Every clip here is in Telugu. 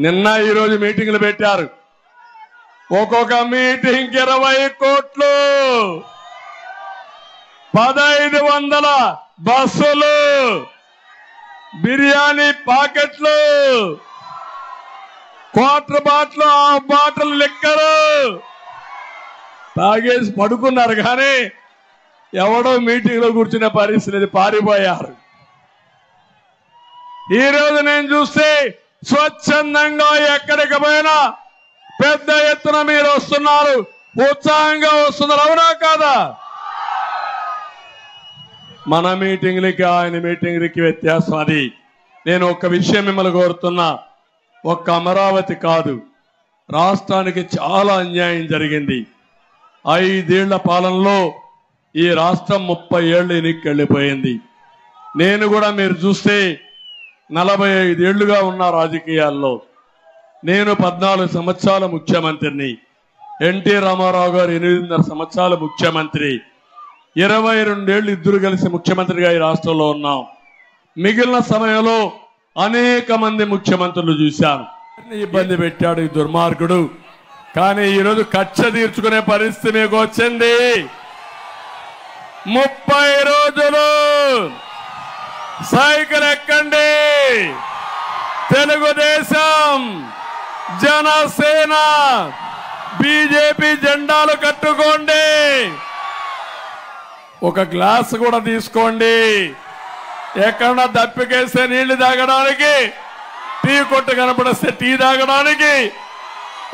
నిన్న ఈరోజు మీటింగ్లు పెట్టారు. ఒక్కొక్క మీటింగ్ 20 కోట్లు, 1500 బస్సులు, బిర్యానీ ప్యాకెట్లు, quarter bottle, half bottle liquor తాగేసి పడుకున్నారు. కానీ ఎవడో మీటింగ్ లో కూర్చునే పరిస్థితి, పారిపోయారు. ఈ రోజు నేను చూస్తే స్వచ్ఛందంగా ఎక్కడికి పోయినా పెద్ద ఎత్తున మీరు వస్తున్నారు, ఉత్సాహంగా వస్తున్నారు. అవునా కాదా? మన మీటింగ్లకి ఆయన మీటింగ్లకి వ్యత్యాసం అది. నేను ఒక విషయం మిమ్మల్ని కోరుతున్నా, ఒక్క అమరావతి కాదు, రాష్ట్రానికి చాలా అన్యాయం జరిగింది. 5 ఏళ్ల పాలనలో ఈ రాష్ట్రం 30 ఏళ్ళు ఎన్నికెళ్ళిపోయింది. నేను కూడా మీరు చూస్తే 45 ఏళ్లుగా ఉన్న రాజకీయాల్లో నేను 14 సంవత్సరాల ముఖ్యమంత్రిని, ఎన్టీ రామారావు గారు 8.5 సంవత్సరాల ముఖ్యమంత్రి, 22 ఏళ్లు ఇద్దరు కలిసి ముఖ్యమంత్రిగా ఈ రాష్ట్రంలో ఉన్నాం. మిగిలిన సమయంలో అనేక మంది ముఖ్యమంత్రులు చూశాను. ఇబ్బంది పెట్టాడు ఈ దుర్మార్గుడు. కానీ ఈరోజు కక్ష తీర్చుకునే పరిస్థితి మీకు వచ్చింది. 30 రోజులు సైకిల్ ఎక్కండి, తెలుగుదేశం, జనసేన, బీజేపీ జెండాలు కట్టుకోండి, ఒక గ్లాస్ కూడా తీసుకోండి. ఎక్కడన్నా దప్పికేస్తే నీళ్లు తాగడానికి, టీ కొట్టు కనపడిస్తే టీ తాగడానికి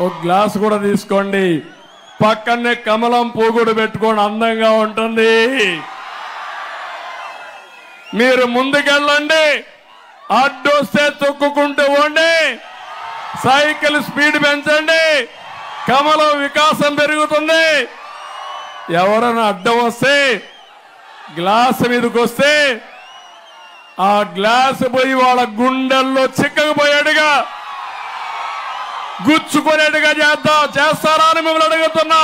ఒక గ్లాస్ కూడా తీసుకోండి. పక్కనే కమలం పూగుడు పెట్టుకోండి, అందంగా ఉంటుంది. మీరు ముందుకెళ్ళండి, అడ్డొస్తే తొక్కుకుంటూ పోండి, సైకిల్ స్పీడ్ పెంచండి, కమలం వికాసం పెరుగుతుంది. ఎవరైనా అడ్డం వస్తే, గ్లాస్ మీదకి వస్తే ఆ గ్లాస్ పోయి వాళ్ళ గుండెల్లో చిక్కకపోయాడుగా, గుచ్చుకునేట్టుగా చేస్తారా అని మిమ్మల్ని అడుగుతున్నా.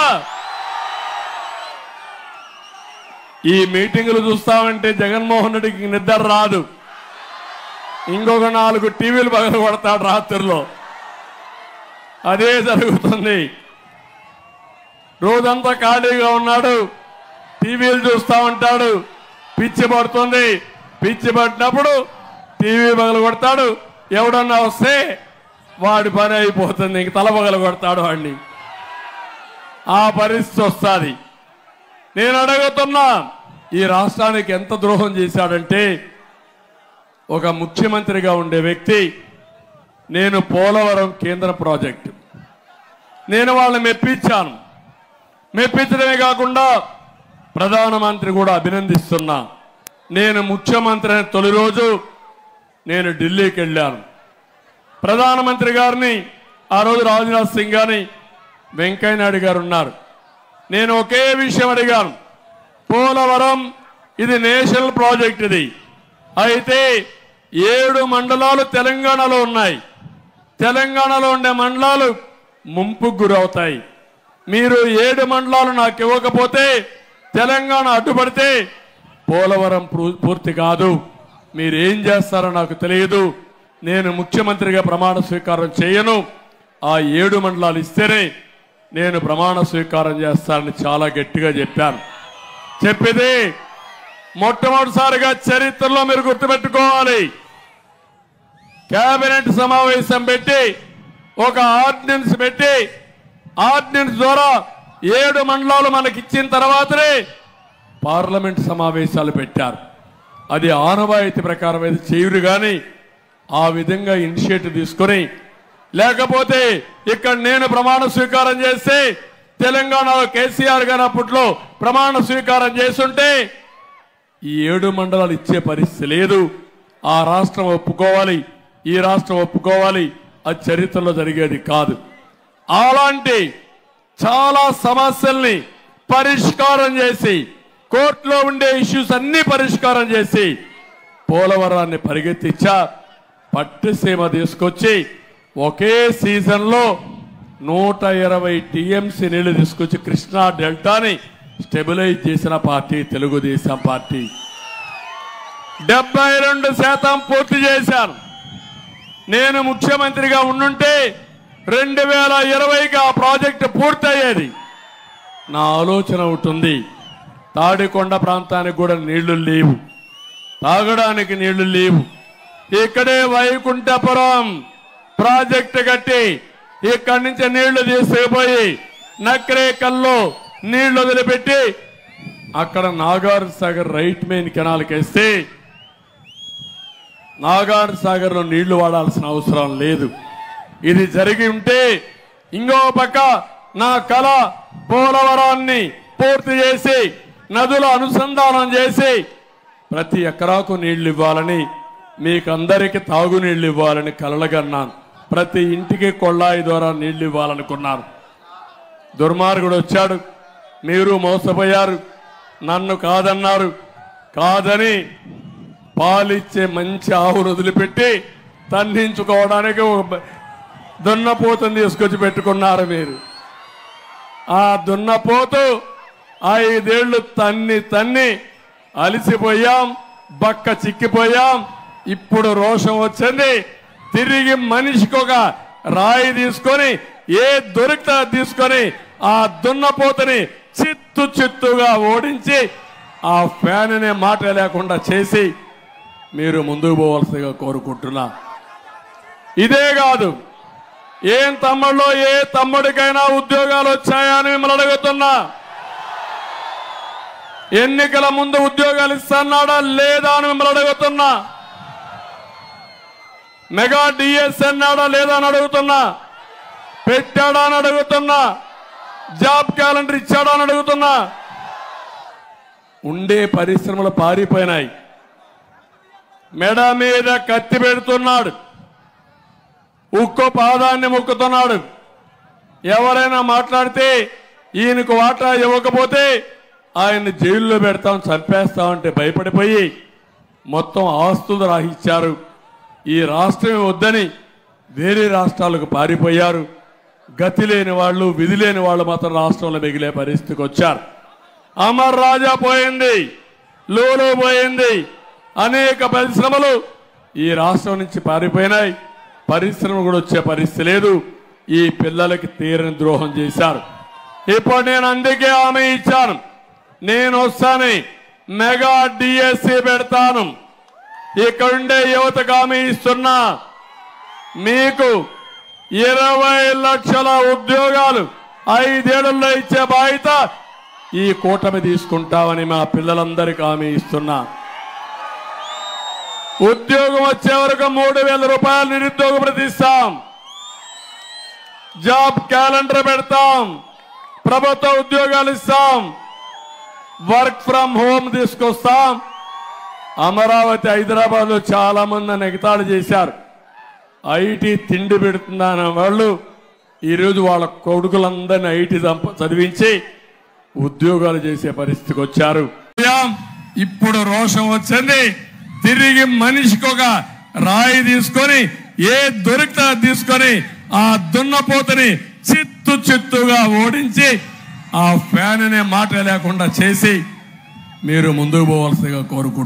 ఈ మీటింగులు చూస్తామంటే జగన్మోహన్ రెడ్డికి నిద్ర రాదు. ఇంకొక 4 టీవీలు పగలు కొడతాడు రాత్రిలో. అదే జరుగుతుంది. రోజంతా ఖాళీగా ఉన్నాడు, టీవీలు చూస్తా ఉంటాడు. పిచ్చి పడుతుంది. పిచ్చి పట్టినప్పుడు టీవీ పగలు కొడతాడు. ఎవడన్నా వస్తే వాడి పని అయిపోతుంది, ఇంక తల పగలు కొడతాడు వాడిని. ఆ పరిస్థితి వస్తుంది. నేను అడుగుతున్నా, ఈ రాష్ట్రానికి ఎంత ద్రోహం చేశాడంటే, ఒక ముఖ్యమంత్రిగా ఉండే వ్యక్తి, నేను పోలవరం కేంద్ర ప్రాజెక్టు నేను వాళ్ళని మెప్పించాను. మెప్పించడమే కాకుండా ప్రధానమంత్రి కూడా అభినందిస్తున్నా. నేను ముఖ్యమంత్రి అయిన తొలి రోజు నేను ఢిల్లీకి వెళ్ళాను. ప్రధానమంత్రి గారిని, ఆ రోజు రాజ్నాథ్ సింగ్ గారిని, వెంకయ్య నాయుడు గారు ఉన్నారు. నేను ఒకే విషయం అడిగాను, పోలవరం ఇది నేషనల్ ప్రాజెక్ట్. ఇది అయితే 7 మండలాలు తెలంగాణలో ఉన్నాయి. తెలంగాణలో ఉండే మండలాలు ముంపుకు గురవుతాయి. మీరు 7 మండలాలు నాకు ఇవ్వకపోతే, తెలంగాణ అడ్డుపడితే పోలవరం పూర్తి కాదు. మీరేం చేస్తారో నాకు తెలియదు. నేను ముఖ్యమంత్రిగా ప్రమాణ స్వీకారం చేయను. ఆ 7 మండలాలు ఇస్తేనే నేను ప్రమాణ స్వీకారం చేస్తానని చాలా గట్టిగా చెప్పాను. చెప్పితే మొట్టమొదటిసారిగా చరిత్రలో మీరు గుర్తుపెట్టుకోవాలి, కేబినెట్ సమావేశం పెట్టి ఒక ఆర్డినెన్స్ పెట్టి, ఆర్డినెన్స్ ద్వారా 7 మండలాలు మనకి ఇచ్చిన తర్వాతనే పార్లమెంట్ సమావేశాలు పెట్టారు. అది ఆనవాయితీ ప్రకారం అయితే చేయరు. కానీ ఆ విధంగా ఇనిషియేటివ్ తీసుకొని, లేకపోతే ఇక్కడ నేను ప్రమాణ స్వీకారం చేస్తే, తెలంగాణలో కేసీఆర్ గారు అప్పట్లో ప్రమాణ స్వీకారం చేస్తుంటే ఈ 7 మండలాలు ఇచ్చే పరిస్థితి లేదు. ఆ రాష్ట్రం ఒప్పుకోవాలి, ఈ రాష్ట్రం ఒప్పుకోవాలి. అది చరిత్రలో జరిగేది కాదు. అలాంటి చాలా సమస్యల్ని పరిష్కారం చేసి, కోర్టులో ఉండే ఇష్యూస్ అన్ని పరిష్కారం చేసి పోలవరాన్ని పరిగెత్తించా. పట్టుసీమ తీసుకొచ్చి ఒకే సీజన్లో 120 టీఎంసీ నీళ్లు తీసుకొచ్చి కృష్ణా డెల్టాని స్టెబిలైజ్ చేసిన పార్టీ తెలుగుదేశం పార్టీ. 72% పూర్తి చేశారు. నేను ముఖ్యమంత్రిగా ఉండుంటే 2020కి ఆ ప్రాజెక్టు పూర్తయ్యేది. నా ఆలోచన ఉంటుంది. తాడికొండ ప్రాంతానికి కూడా నీళ్లు లేవు, తాగడానికి నీళ్లు లేవు. ఇక్కడే వైకుంఠపురం ప్రాజెక్టు కట్టి ఇక్కడి నుంచి నీళ్లు తీసుకుపోయి నక్రేకల్లో నీళ్లు వదిలిపెట్టి అక్కడ నాగార్ సాగర్ రైట్ మెయిన్ కెనాల్కి వేస్తే నాగార్ సాగర్లో నీళ్లు వాడాల్సిన అవసరం లేదు. ఇది జరిగి ఉంటే ఇంకో పక్క నా కళ పోలవరాన్ని పూర్తి చేసి నదుల అనుసంధానం చేసి ప్రతి ఎకరాకు నీళ్లు ఇవ్వాలని, మీకందరికీ తాగునీళ్లు ఇవ్వాలని కలలుగన్నాను. ప్రతి ఇంటికి కొళ్ళాయి ద్వారా నీళ్లు ఇవ్వాలనుకున్నాను. దుర్మార్గుడు వచ్చాడు, మీరు మోసపోయారు, నన్ను కాదన్నారు. కాదని పాలిచ్చే మంచి ఆవును వదిలిపెట్టి తన్నించుకోవడానికి దున్నపోతుని తీసుకొచ్చి పెట్టుకున్నారు మీరు. ఆ దున్నపోతు 5 ఏళ్లు తన్ని అలిసిపోయాం, బక్క చిక్కిపోయాం. ఇప్పుడు రోషం వచ్చింది. తిరిగి మనిషికి ఒక రాయి తీసుకొని ఏ దొరికితే తీసుకొని ఆ దున్నపోతని చిత్తుగా ఓడించి ఆ ఫ్యాన్ అనే మాట లేకుండా చేసి మీరు ముందుకు పోవాల్సిగా కోరుకుంటున్నా. ఇదే కాదు, ఏం తమ్ముళ్ళు, ఏ తమ్ముడికైనా ఉద్యోగాలు వచ్చాయా అని మిమ్మల్ని అడుగుతున్నా. ఎన్నికల ముందు ఉద్యోగాలు ఇస్తున్నాడా లేదా అని మిమ్మల్ని అడుగుతున్నా. మెగా డిఎస్ అన్నాడా లేదా అని అడుగుతున్నా. పెట్టాడా అని అడుగుతున్నా. జాబ్ క్యాలెండర్ ఇచ్చాడా అని అడుగుతున్నా. ఉండే పరిశ్రమలు పారిపోయినాయి. మెడ మీద కత్తి పెడుతున్నాడు, ఉక్కు పాదాన్ని మొక్కుతున్నాడు. ఎవరైనా మాట్లాడితే ఈయనకు వాటా ఇవ్వకపోతే ఆయన్ని జైల్లో పెడతాం, చంపేస్తామంటే భయపడిపోయి మొత్తం ఆస్తులు రాహించారు. ఈ రాష్ట్రం వద్దని వేరే రాష్ట్రాలకు పారిపోయారు. గతి లేని వాళ్ళు, విధి లేని వాళ్ళు మాత్రం రాష్ట్రంలో మిగిలే పరిస్థితికి వచ్చారు. అమర్ రాజా పోయింది, లూలు పోయింది, అనేక పరిశ్రమలు ఈ రాష్ట్రం నుంచి పారిపోయినాయి. పరిశ్రమ కూడా వచ్చే పరిస్థితి లేదు. ఈ పిల్లలకి తీరని ద్రోహం చేశారు. ఇప్పుడు నేను అందుకే హామీ ఇచ్చాను, నేను వస్తాను, మెగా డిఎస్సి పెడతాను. ఇక్కడుండే యువతకు హామీ ఇస్తున్నా, మీకు 20 లక్షల ఉద్యోగాలు 5 ఏళ్లలో ఇచ్చే బాధ్యత ఈ కూటమి తీసుకుంటామని మా పిల్లలందరికీ హామీ ఇస్తున్నా. ఉద్యోగం వచ్చే వరకు 3,000 రూపాయలు నిరుద్యోగ భృతి ఇస్తాం. జాబ్ క్యాలెండర్ పెడతాం. ప్రభుత్వ ఉద్యోగాలు ఇస్తాం. వర్క్ ఫ్రం హోమ్ తీసుకొస్తాం. అమరావతి హైదరాబాద్ లో చాలా మంది ఎగతాళి చేశారు. ఐటీ తిండి పెడుతుందన్న వాళ్ళు ఈరోజు వాళ్ళ కొడుకులందరినీ ఐటీ చదివించి ఉద్యోగాలు చేసే పరిస్థితికి వచ్చారు. ఇప్పుడు రోషం వచ్చింది. తిరిగి మనిషికి ఒక రాయి తీసుకొని ఏ దొరికితే తీసుకొని ఆ దున్నపోతని చిత్తుగా ఓడించి ఆ ఫ్యాన్ అనే మాట లేకుండా చేసి మీరు ముందుకు పోవాల్సిగా కోరుకుంటున్నారు.